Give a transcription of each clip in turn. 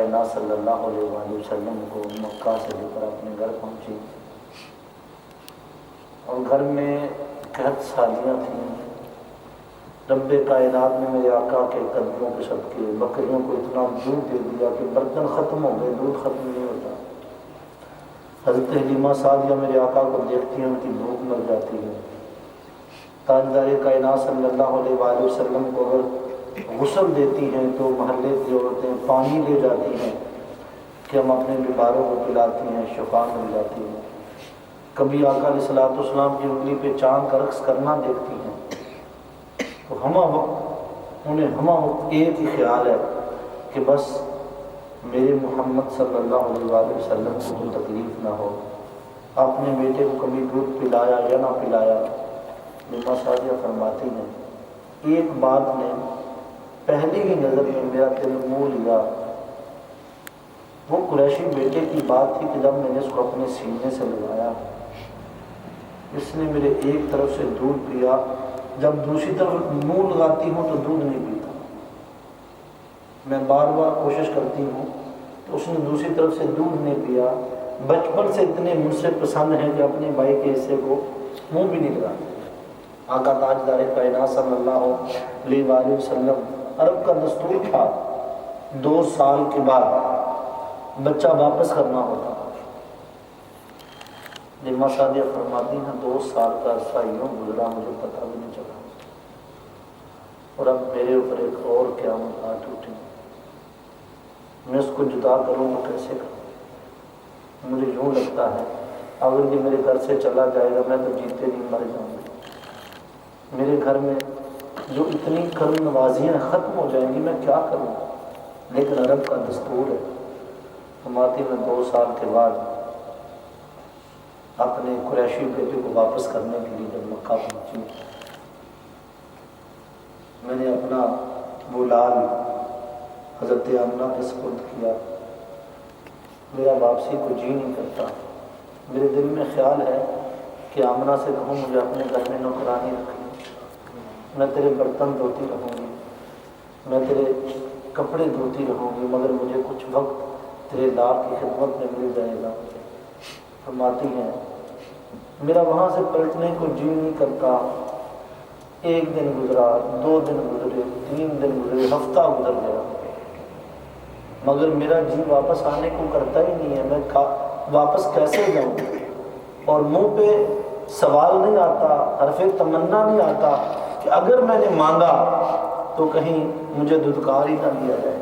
کائنات صلی اللہ علیہ وآلہ وسلم کو مکہ سے لے کر اپنے گھر پہنچی، اور گھر میں قحط سالیاں تھیں۔ رب کائنات نے میرے آقا کے قدموں کے صدقے بکریوں کو اتنا دودھ دے دیا کہ برتن ختم ہو گئے، دودھ ختم نہیں ہوتا۔ حضرت حلیمہ سعدیہ میرے آقا کو دیکھتی ہیں، ان کی بھوک مر جاتی ہے۔ تاجدار کائنات صلی اللہ علیہ وآلہ وسلم کو اگر غسل دیتی ہیں تو محلے کی عورتیں پانی لے جاتی ہیں کہ ہم اپنے بیماروں کو پلاتی ہیں، شفا مل جاتی ہے۔ کبھی آقا علیہ الصلوۃ والسلام کی انگلی پہ چاند کا رقص کرنا دیکھتی ہیں تو انہیں ہمہ وقت ایک ہی خیال ہے کہ بس میرے محمد صلی اللہ علیہ وآلہ وسلم کو کوئی تکلیف نہ ہو۔ اپنے بیٹے کو کبھی دودھ پلایا یا نہ پلایا، حلیمہ سعدیہ فرماتی ہیں ایک بات نے پہلی ہی نظر میں میرا دل موہ لیا۔ وہ قریشی بیٹے کی بات تھی کہ جب میں نے اس کو اپنے سینے سے لگایا، اس نے میرے ایک طرف سے دودھ پیا، جب دوسری طرف منہ لگاتی ہوں تو دودھ نہیں پیتا۔ میں بار بار کوشش کرتی ہوں تو اس نے دوسری طرف سے دودھ نہیں پیا۔ بچپن سے اتنے مجھ سے پسند ہیں کہ اپنے بھائی کے حصے کو منہ بھی نہیں لگاتے۔ آقا تاجدار کائنات صلی اللہ علیہ وآلہ وسلم، عرب کا دستور تھا 2 سال کے بعد بچہ واپس کرنا ہوتا۔ حلیمہ سعدیہ فرماتی ہیں 2 سال کا عرصہ یوں گزرا، مجھے پتہ بھی نہیں چلا، اور اب میرے اوپر ایک اور قیامت آ ٹوٹی۔ میں اس کو جدا کروں تو کیسے کروں؟ مجھے یوں لگتا ہے اگر یہ میرے گھر سے چلا جائے گا میں تو جیتے نہیں مر جاؤں گا۔ میرے گھر میں جو اتنی کرم نوازیاں ختم ہو جائیں گی، میں کیا کروں؟ لیکن عرب کا دستور ہے۔ فرماتی میں 2 سال کے بعد اپنے قریشی بیٹے کو واپس کرنے کے لیے جب مکہ پہنچی، میں نے اپنا وہ لال حضرت آمنہ کے سپرد کیا۔ میرا واپسی کو جی نہیں کرتا۔ میرے دل میں خیال ہے کہ آمنہ سے کہوں مجھے اپنے گھر میں نوکرانی رکھیں، میں تیرے برتن دھوتی رہوں گی، میں تیرے کپڑے دھوتی رہوں گی، مگر مجھے کچھ وقت تیرے لال کی خدمت میں مل جائے گا۔ فرماتی ہیں میرا وہاں سے پلٹنے کو جی نہیں کرتا۔ 1 دن گزرا، 2 دن گزرے، 3 دن گزرے، ہفتہ گزر گیا، مگر میرا جی واپس آنے کو کرتا ہی نہیں ہے۔ میں واپس کیسے جاؤں؟ اور منہ پہ سوال نہیں آتا، حرف تمنا نہیں آتا کہ اگر میں نے مانگا تو کہیں مجھے دھتکار ہی نہ دیا جائے۔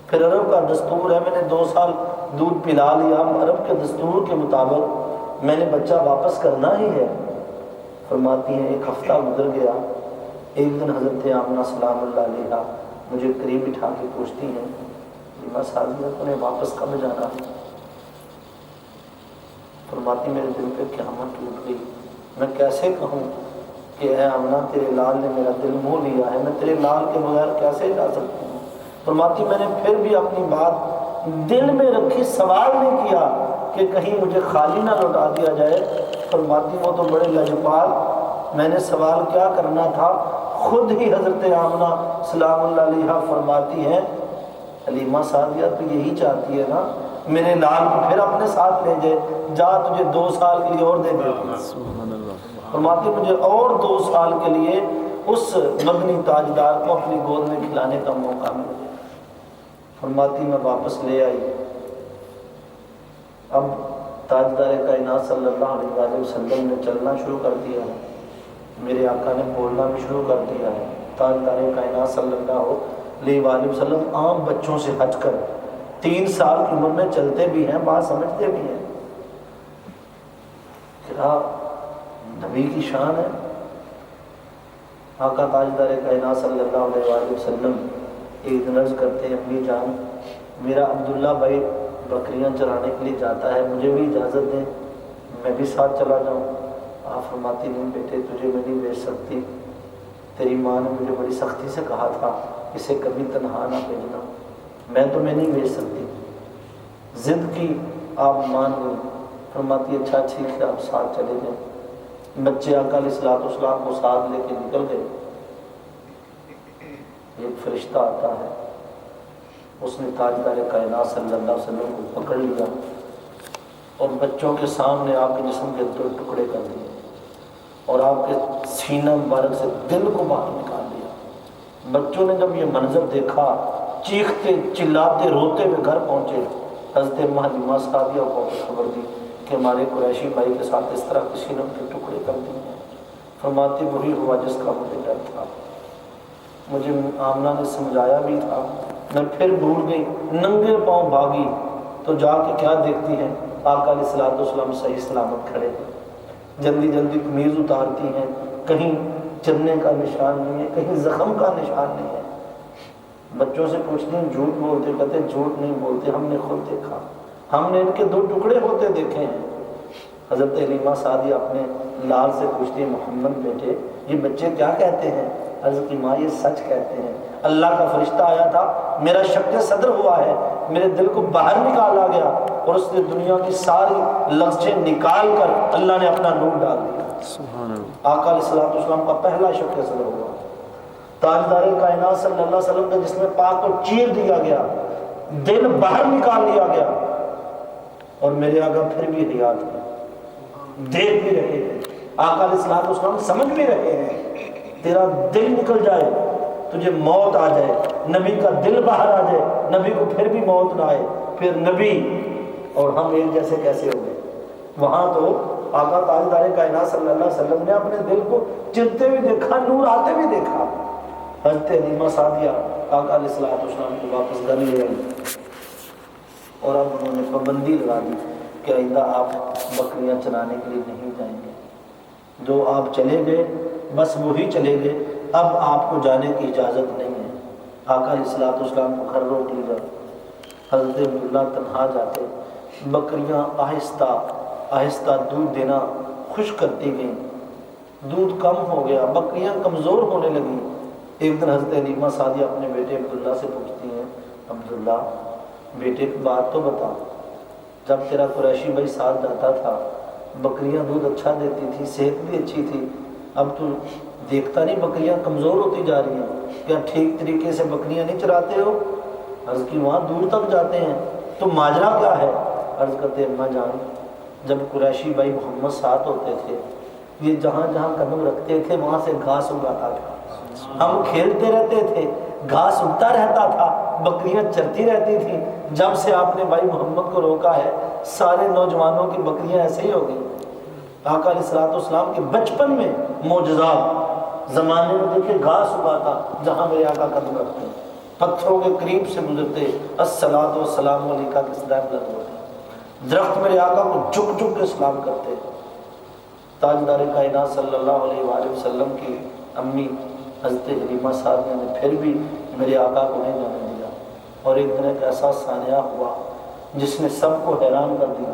پھر عرب کا دستور ہے، میں نے 2 سال دودھ پلا لیا، عرب کے دستور کے مطابق میں نے بچہ واپس کرنا ہی ہے۔ فرماتی ہیں 1 ہفتہ گزر گیا۔ ایک دن حضرت آمنہ سلام اللہ علیہا مجھے قریب بٹھا کے پوچھتی ہیں حلیمہ سعدیہ تو نے واپس کب جانا ہے؟ فرماتی میرے دل پہ قیامت ٹوٹ گئی۔ میں کیسے کہوں کہ اے آمنہ تیرے لال نے میرا دل موہ لیا ہے، میں تیرے لال کے بغیر کیسے جا سکتی ہوں؟ فرماتی میں نے پھر بھی اپنی بات دل میں رکھی، سوال نہیں کیا کہ کہیں مجھے خالی نہ لوٹا دیا جائے۔ فرماتی وہ تو بڑے لجپال، میں نے سوال کیا کرنا تھا؟ خود ہی حضرت آمنہ سلام اللہ علیہا فرماتی ہیں حلیمہ سعدیہ تو یہی چاہتی ہے نا میرے لال کو پھر اپنے ساتھ لے جائے، جا تجھے 2 سال کے لیے اور دے دیتی ہے۔ فرماتی مجھے اور 2 سال کے لیے اس مدنی تاجدار کو اپنی گود میں کھلانے کا موقع مل جائے۔ فرماتی میں واپس لے آئی۔ اب تاجدار کائنات صلی اللہ علیہ وآلہ وسلم نے چلنا شروع کر دیا ہے، میرے آقا نے بولنا بھی شروع کر دیا ہے۔ تاجدار کائنات صلی اللہ علیہ وآلہ وسلم عام بچوں سے ہٹ کر 3 سال کی عمر میں چلتے بھی ہیں، بات سمجھتے بھی ہیں۔ کیا نبی کی شان ہے۔ آقا تاجدار کائنات صلی اللہ علیہ وآلہ وسلم ایک دن عرض کرتے ہیں امی جان میرا عبداللہ بھائی بکریاں چرانے کے لیے جاتا ہے، مجھے بھی اجازت دیں میں بھی ساتھ چلا جاؤں۔ آپ فرماتی نہیں بیٹے تجھے میں نہیں بھیج سکتی، تیری ماں نے مجھے بڑی سختی سے کہا تھا اسے کبھی تنہا نہ بھیجنا، میں تمہیں نہیں بھیج سکتی۔ ضد کی، آپ مان گئی۔ فرماتی اچھا ٹھیک ہے آپ ساتھ چلے جائیں۔ بچے آقا علیہ الصلوۃ والسلام کو ساتھ لے کے نکل گئے۔ ایک فرشتہ آتا ہے اس نے تاجدار کائنات صلی اللہ علیہ وسلم کو پکڑ لیا اور بچوں کے سامنے آپ کے جسم کے 2 ٹکڑے کر دیے اور آپ کے سینہ مبارک سے دل کو باہر نکال دیا۔ بچوں نے جب یہ منظر دیکھا چیختے چلاتے روتے ہوئے گھر پہنچے، حضرت حلیمہ سعدیہ کو خبر دی کہ ہمارے قریشی بھائی کے ساتھ اس طرح کسی نے ان کے ٹکڑے کر دیے ہیں۔ فرماتی وہی ہوا جس کا مجھے ڈر تھا، مجھے آمنہ نے سمجھایا بھی تھا، میں پھر بھول گئی، ننگے پاؤں بھاگی تو جا کے کیا دیکھتی ہے، آقا علیہ الصلوۃ والسلام صحیح سلامت کھڑے ہیں، جلدی جلدی قمیض اتارتی ہیں، کہیں چلنے کا نشان نہیں ہے، کہیں زخم کا نشان نہیں ہے۔ بچوں سے پوچھتی ہیں جھوٹ بولتے؟ کہتے جھوٹ نہیں بولتے، ہم نے خود دیکھا، ہم نے ان کے 2 ٹکڑے ہوتے دیکھے ہیں۔ حضرت حلیمہ سعدیہ اپنے لال سے پوچھتی ہیں محمد بیٹے یہ بچے کیا کہتے ہیں؟ عرض کی ماں یہ سچ کہتے ہیں، اللہ کا فرشتہ آیا تھا، میرا شق صدر ہوا ہے، میرے دل کو باہر نکالا گیا اور اس نے دنیا کی ساری لغزشیں نکال کر اللہ نے اپنا نور ڈال دیا۔ سبحان اللہ۔ آقا علیہ الصلوۃ والسلام کا پہلا شق صدر ہوا، تاجدار کائنات صلی اللہ علیہ وسلم کا جسم پاک کو چیر دیا گیا، دل باہر نکال دیا گیا، اور میرے آقا پھر بھی حیات ہیں، دیکھ بھی رہے ہیں، آقا علیہ الصلوۃ والسلام سمجھ بھی رہے ہیں۔ تیرا دل نکل جائے، تجھے موت آ جائے، نبی کا دل باہر آ جائے، نبی کو پھر بھی موت نہ آئے، پھر نبی اور ہم ایک جیسے کیسے ہو گئے؟ وہاں تو آقا تاجدار کائنات صلی اللہ علیہ وسلم نے اپنے دل کو چلتے ہوئے دیکھا، نور آتے ہوئے دیکھا۔ حضرت حلیمہ سعدیہ آقا علیہ الصلوۃ والسلام کو واپس گھر لے آئی اور اب انہوں نے پابندی لگا دی کہ آئندہ آپ بکریاں چرانے کے لیے نہیں جائیں گے، جو آپ چلے گئے بس وہی چلے گئے، اب آپ کو جانے کی اجازت نہیں ہے۔ آقا علیہ الصلوۃ والسلام کو گھر روک لیا، حضرت عبداللہ تنہا جاتے، بکریاں آہستہ آہستہ دودھ دینا خشک کرتی گئیں، دودھ کم ہو گیا، بکریاں کمزور ہونے لگیں۔ ایک دن حضرت حلیمہ سعدیہ اپنے بیٹے عبداللہ سے پوچھتی ہیں عبداللہ بیٹے کی بات تو بتا، جب تیرا قریشی بھائی ساتھ جاتا تھا بکریاں دودھ اچھا دیتی تھی، صحت بھی اچھی تھی، اب تو دیکھتا نہیں بکریاں کمزور ہوتی جا رہی ہیں، کیا ٹھیک طریقے سے بکریاں نہیں چراتے ہو؟ عرض کی وہاں دور تک جاتے ہیں، تو ماجرا کیا ہے؟ عرض کرتے اماں جان جب قریشی بھائی محمد ساتھ ہوتے تھے یہ جہاں جہاں قدم رکھتے تھے وہاں سے گھاس اگاتا تھا، ہم کھیلتے رہتے تھے، گھاس اگتا رہتا تھا، بکریاں چرتی رہتی تھیں۔ جب سے آپ نے بھائی محمد کو روکا ہے سارے نوجوانوں کی بکریاں ایسے ہی ہو گئی۔ آقا علیہ الصلوۃ والسلام کے بچپن میں معجزات، زمانے میں دیکھے گھاس اگاتا جہاں میرے آقا قدم رکھتے ہیں، پتھروں کے قریب سے گزرتے الصلاۃ والسلام علیکہ کے صدائے بلند ہوتے، درخت میرے آقا کو جھک جھک کے سلام کرتے۔ تاجدار کائنات صلی اللہ علیہ وآلہ وسلم کی امی حضرت حلیمہ سعدیہ نے پھر بھی میرے آقا کو نہیں جانے دیا، اور ایک دن ایک ایسا سانحہ ہوا جس نے سب کو حیران کر دیا۔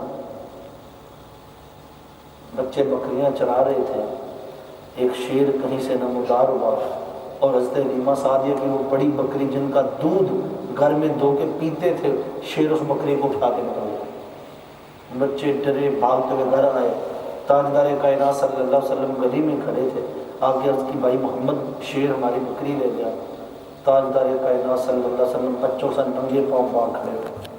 بچے بکریاں چرا رہے تھے، ایک شیر کہیں سے نمودار ہوا اور حضرت حلیمہ سعدیہ کی وہ بڑی بکری جن کا دودھ گھر میں دو کے پیتے تھے، شیر اس بکری کو اٹھا کے نکل گیا۔ بچے ڈرے بھاگتے ہوئے گھر آئے، تاجدار کائنات صلی اللہ علیہ وسلم گلی میں کھڑے تھے، آگے عرض کی بھائی محمد شیر ہماری بکری لے گیا۔ تاجدار کائنات صلی اللہ علیہ وسلم بچوں سے ننگے پاؤں باہر کھڑے ہوئے،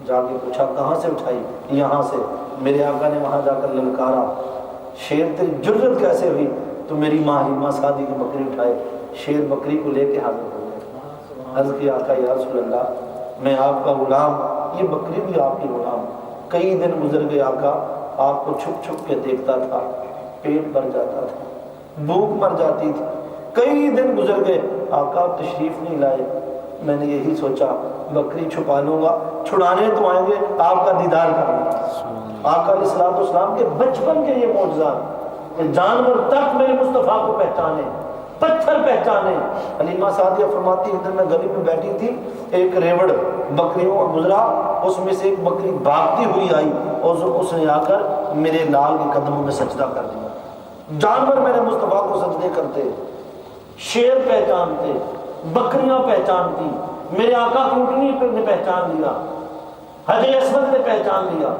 جا کے پوچھا کہاں سے اٹھائی؟ یہاں سے۔ میرے آقا نے وہاں جا کر للکارا، شیر تیری جرت کیسے ہوئی تو میری ماں حلیمہ سعدی کی بکری اٹھائے؟ شیر بکری کو لے کے حاضر ہو گیا۔ عرض کی آقا یا رسول اللہ میں آپ کا غلام، یہ بکری بھی آپ کی غلام۔ کئی دن گزر گئے آقا، آپ کو چھپ چھپ کے دیکھتا تھا، پیٹ بھر جاتا تھا، بھوک مر جاتی تھی۔ کئی دن گزر گئے آقا آپ تشریف نہیں لائے، میں نے یہی سوچا بکری چھپا لوں گا، چھڑانے تو آئیں گے آپ کا دیدار کریں گے۔ آقا علیہ الصلوۃ والسلام کے بچپن کے یہ معجزات، جانور تک میرے مصطفیٰ کو پہچانے، پتھر پہچانے۔ حلیمہ سعدیہ فرماتی ادھر میں گلی میں بیٹھی تھی، ایک ریوڑ بکریوں کا گزرا، اس میں سے ایک بکری بھاگتی ہوئی آئی اور اس نے آ کر میرے لال کے قدموں میں سجدہ کر دیا۔ جانور میرے مصطفیٰ کو سجدے کرتے، شیر پہچانتے، بکریاں پہچانتی، میرے آقا کی اونٹنی نے پہچان لیا، حجر اسود نے پہچان لیا۔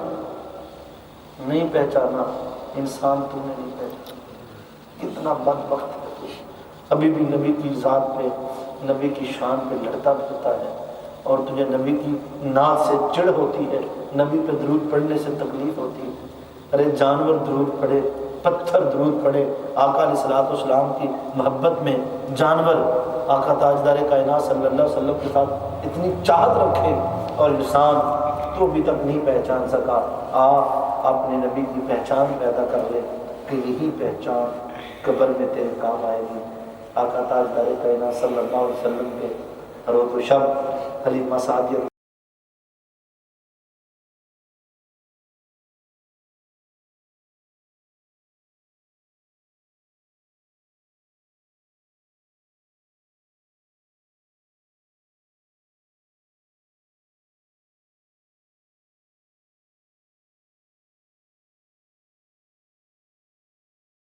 نہیں پہچانا انسان تو نے نہیں پہچانا، کتنا بدبخت ہے۔ ابھی بھی نبی کی ذات پہ نبی کی شان پہ لڑتا پھرتا ہے اور تجھے نبی کی نعت سے چڑ ہوتی ہے، نبی پہ درود پڑھنے سے تکلیف ہوتی ہے۔ ارے جانور درود پڑھے، پتھر درود پڑھے، آقا علیہ الصلوۃ والسلام کی محبت میں جانور آقا تاجدار کائنات صلی اللہ علیہ وسلم کے ساتھ اتنی چاہت رکھے اور انسان تو ابھی تک نہیں پہچان سکا، اپنے نبی کی پہچان پیدا کر لے کہ یہی پہچان قبر میں تیرے کام آئے گی۔ آقا تاجدار کائنات صلی اللہ علیہ وسلم کے روز و شب حلیمہ سعدیہ